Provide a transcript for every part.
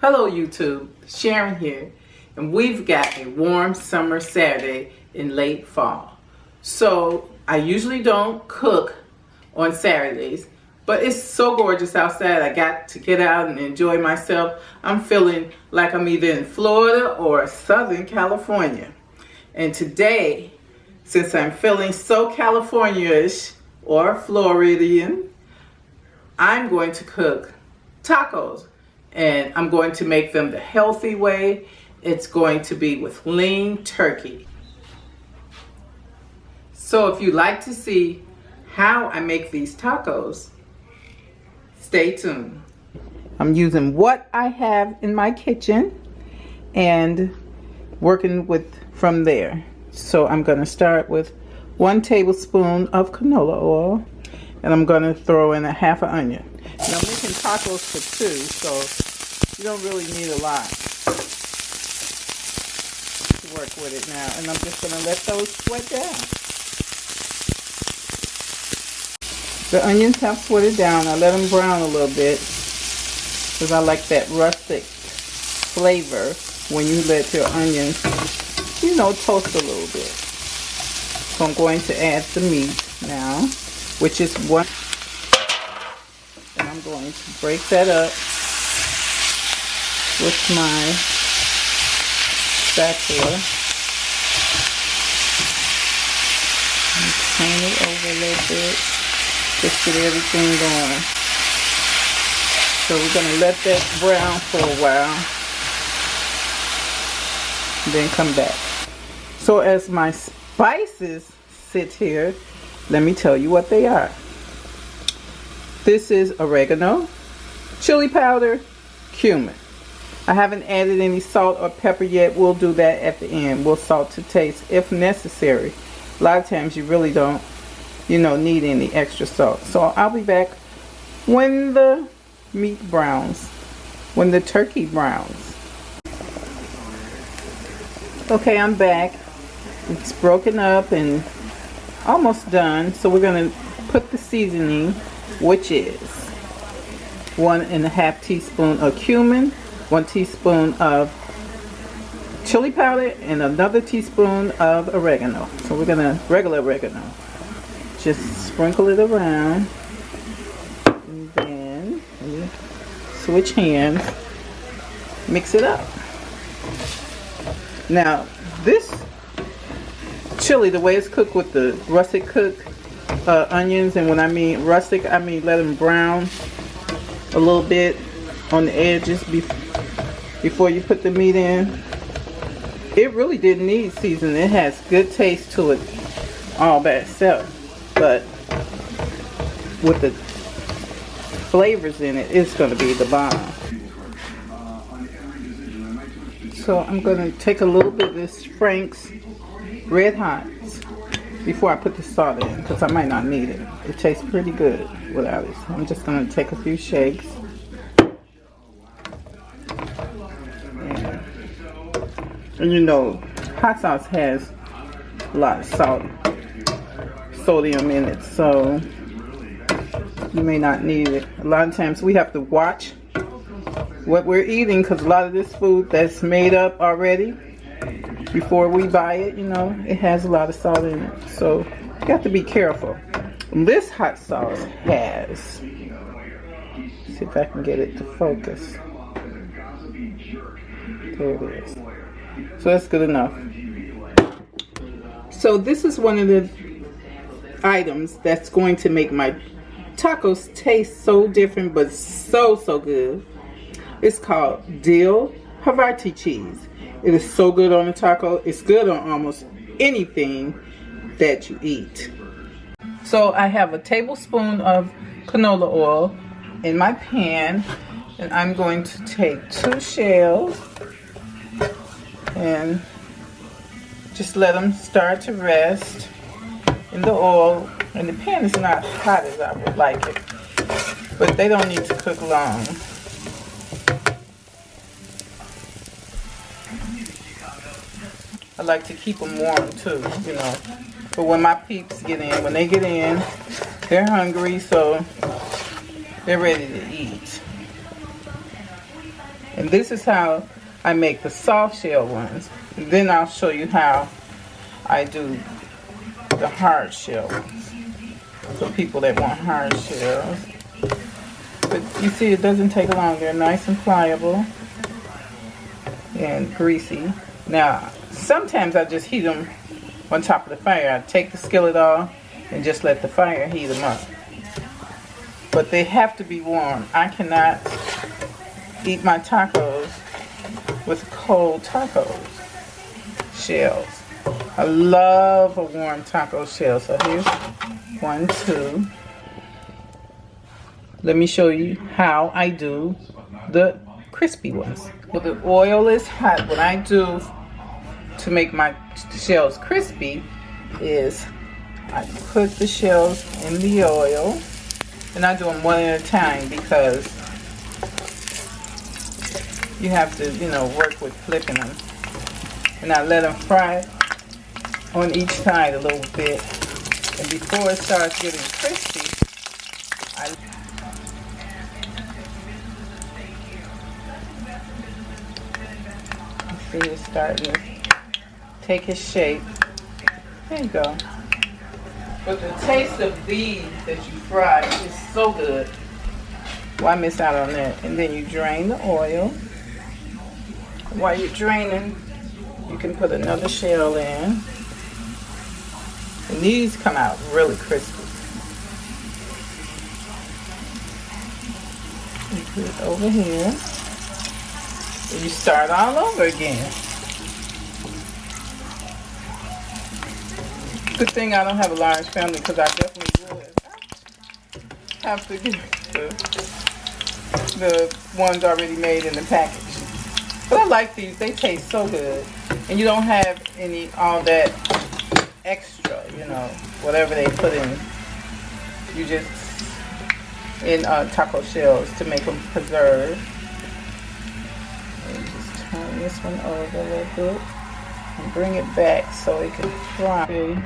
Hello YouTube, Sharon here, and we've got a warm summer Saturday in late fall. So I usually don't cook on Saturdays, but it's so gorgeous outside. I got to get out and enjoy myself. I'm feeling like I'm either in Florida or Southern California. And today, since I'm feeling so California-ish or Floridian, I'm going to cook tacos. And I'm going to make them the healthy way. It's going to be with lean turkey. So if you'd like to see how I make these tacos, stay tuned. I'm using what I have in my kitchen and working with from there. So I'm going to start with 1 tablespoon of canola oil, and I'm going to throw in a half an onion. And I'm making tacos for 2, so you don't really need a lot to work with it now. And I'm just going to let those sweat down. The onions have sweated down. I let them brown a little bit because I like that rustic flavor when you let your onions, toast a little bit. So I'm going to add the meat now, which is 1. And I'm going to break that up with my spatula and turn it over a little bit, just get everything going. So we're going to let that brown for a while and then come back. So as my spices sit here, let me tell you what they are. This is oregano, chili powder, cumin. I haven't added any salt or pepper yet. We'll do that at the end. We'll salt to taste if necessary. A lot of times you really don't, need any extra salt. So I'll be back when the meat browns, when the turkey browns. Okay, I'm back. It's broken up and almost done. So we're going to put the seasoning, which is 1.5 teaspoon of cumin, 1 teaspoon of chili powder, and another teaspoon of oregano. So we're gonna regular oregano. Just sprinkle it around, and then switch hands, mix it up. Now this chili, the way it's cooked with the rustic cook onions, and when I mean rustic, I mean let them brown a little bit on the edges before you put the meat in. It really didn't need seasoning. It has good taste to it all by itself, but with the flavors in it, it's going to be the bomb. So I'm going to take a little bit of this Frank's Red Hot before I put the salt in, because I might not need it. It tastes pretty good without it. So I'm just going to take a few shakes. And hot sauce has a lot of sodium in it, so you may not need it. A lot of times we have to watch what we're eating, because a lot of this food that's made up already before we buy it, it has a lot of salt in it, so you have to be careful. This hot sauce has, see if I can get it to focus. There it is. So that's good enough. So this is one of the items that's going to make my tacos taste so different, but so good. It's called dill Havarti cheese. It is so good on a taco. It's good on almost anything that you eat. So I have a tablespoon of canola oil in my pan, and I'm going to take 2 shells and just let them start to rest in the oil. And the pan is not hot as I would like it, but they don't need to cook long. I like to keep them warm too, But when my peeps get in, they're hungry, so they're ready to eat. And this is how I make the soft shell ones. And then I'll show you how I do the hard shell ones for people that want hard shells. But you see, it doesn't take long. They're nice and pliable and greasy. Now, sometimes I just heat them on top of the fire. I take the skillet off and just let the fire heat them up. But they have to be warm. I cannot eat my tacos with cold tacos shells. I love a warm taco shell. So here's 1, 2. Let me show you how I do the crispy ones. When the oil is hot, what I do to make my shells crispy is I put the shells in the oil, and I do them one at a time because you have to, work with flipping them. And I let them fry on each side a little bit. And before it starts getting crispy, see it's starting to take its shape. There you go. But the taste of these that you fry is so good. Why miss out on that? And then you drain the oil. While you're draining, you can put another shell in. And these come out really crispy. You put it over here. And you start all over again. Good thing I don't have a large family, because I definitely would have to get the ones already made in the package. But I like these. They taste so good. And you don't have all that extra, whatever they put in. You just, in taco shells to make them preserve. And just turn this one over a little bit and bring it back so it can fry. Okay.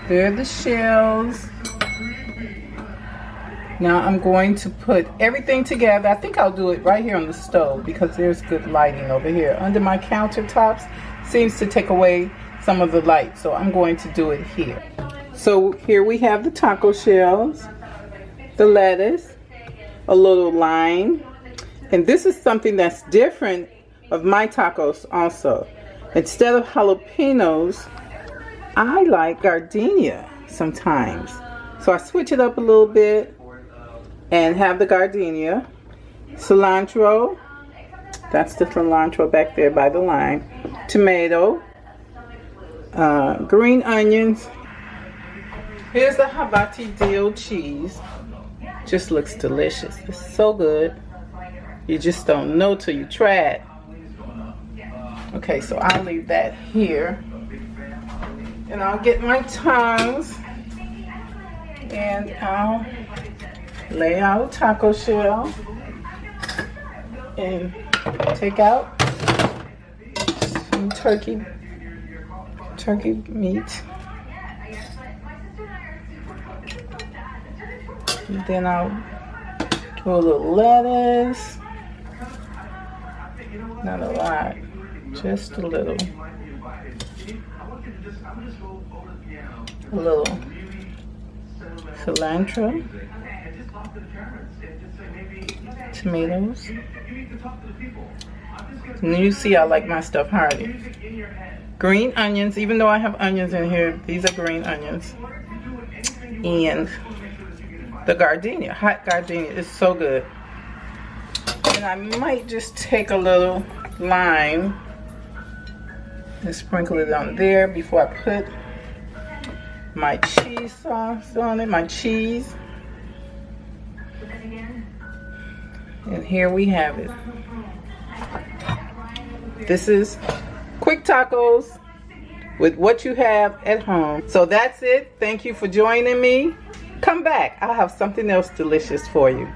There are the shells. Now I'm going to put everything together. I think I'll do it right here on the stove because there's good lighting over here. Under my countertops seems to take away some of the light, so I'm going to do it here. So here we have the taco shells, the lettuce, a little lime, and this is something that's different of my tacos also. Instead of jalapenos, I like gardenia sometimes. So I switch it up a little bit and have the gardenia, cilantro, that's the cilantro back there by the lime, tomato, green onions. Here's the habati dill cheese. Just looks delicious. It's so good. You just don't know till you try it. Okay, so I'll leave that here. And I'll get my tongs and I'll lay out a taco shell and take out some turkey meat. And then I'll do a little lettuce. Not a lot, just a little. A little cilantro, tomatoes, and then you see I like my stuff hearty. Green onions, even though I have onions in here, these are green onions. And the gardenia, hot gardenia is so good. And I might just take a little lime and sprinkle it on there before I put my cheese sauce on it, my cheese. And here we have it. This is quick tacos with what you have at home. So that's it. Thank you for joining me. Come back. I'll have something else delicious for you.